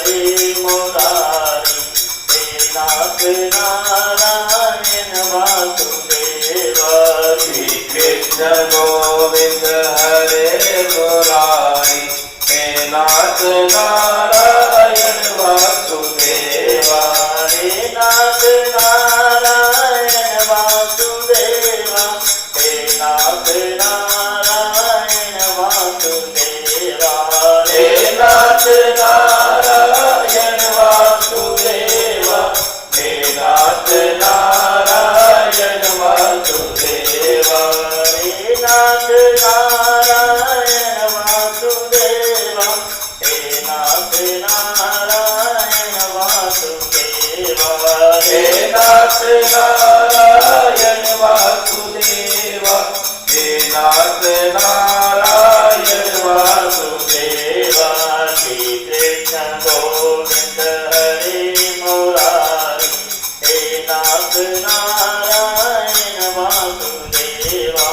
हरे मुरारी, हे नाथ नारायण वासुदेवा। श्री कृष्ण गोविंद हरे मुरारी, हे नाथ नारायण वासुदेवा। हे नाथ नारायण वासुदेवा, हे नाथ नारायण वासुदेवा। हे नाथ नारायण वासुदेवा, हे नाथ नारायण वासुदेवा। हे नाथ नारायण वासुदेवा, हे नाथ नारायण वासुदेवा। हे नाथ नारायण वासुदेवा, हे नाथ नारायण वासुदेवा। श्री कृष्ण गोविंद हरे मुरारी, हे नाथ नारायण वासुदेवा।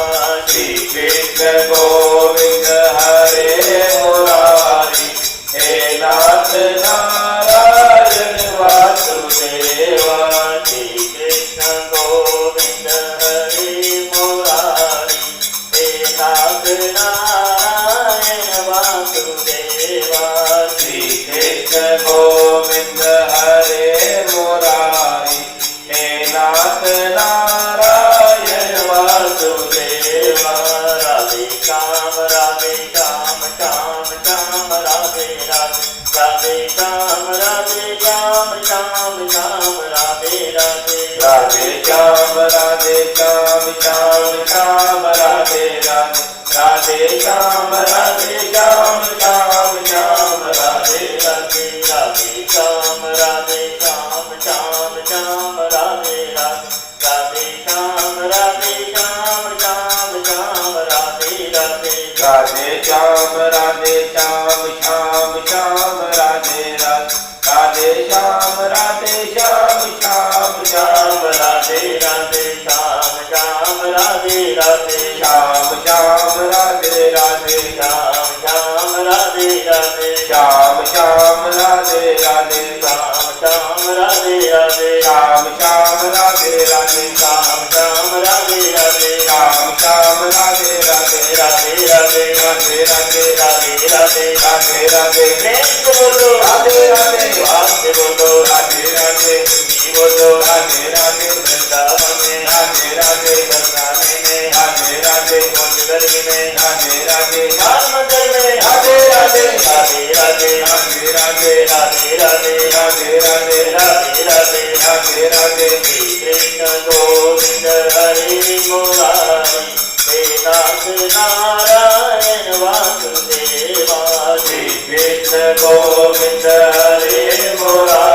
श्री कृष्ण गोविंद हरे मुरारी, हे नाथ नारायण वासुदेवा। श्री कृष्ण गोविंद हरे मुरारी, हे नाथ नारायण वासुदेवा। श्री कृष्ण गोविंद हरे मुरारी, हे नाथ नारायण वासुदेवा। राधे श्याम राधे श्याम श्याम श्याम राधे राधे, राधे श्याम राधे श्याम श्याम श्याम राधे राधे। राधे श्याम राधे श्याम श्याम श्याम राधे राधे, राधे श्याम राधे श्याम श्याम श्याम राधे राधे। राधे श्याम राधे श्याम श्याम श्याम राधे राधे, राधे श्याम राधे श्याम श्याम श्याम राधे राधे। राधे श्याम राधे श्याम श्याम श्याम राधे राधे, राधे श्याम राधे श्याम श्याम श्याम राधे राधे। श्याम श्याम राधे राधे, श्याम श्याम राधे राधे, श्याम श्याम राधे राधे, श्याम श्याम राधे राधे, श्याम श्याम राधे राधे, श्याम श्याम राधे राधे, श्याम श्याम राधे राधे, श्याम श्याम राधे राधे, राधे राधे राधे राधे, राधे राधे। राधे राधे, प्रेम से बोलो राधे राधे, प्यार से बोलो राधे राधे, जी बोलो राधे राधे, वृंदावन में, राधे राधे, बरसाने में, राधे राधे, मोजगरी में, राधे राधे, बाल मंदिर में, राधे राधे, राधे राधे, राधे राधे, राधे राधे, राधे राधे, राधे राधे। राधे राधे। श्री कृष्ण गोविंद हरे मुरारी, हे नाथ नारायण वासुदेवा। श्री कृष्ण गोविंद हरे मुरारी,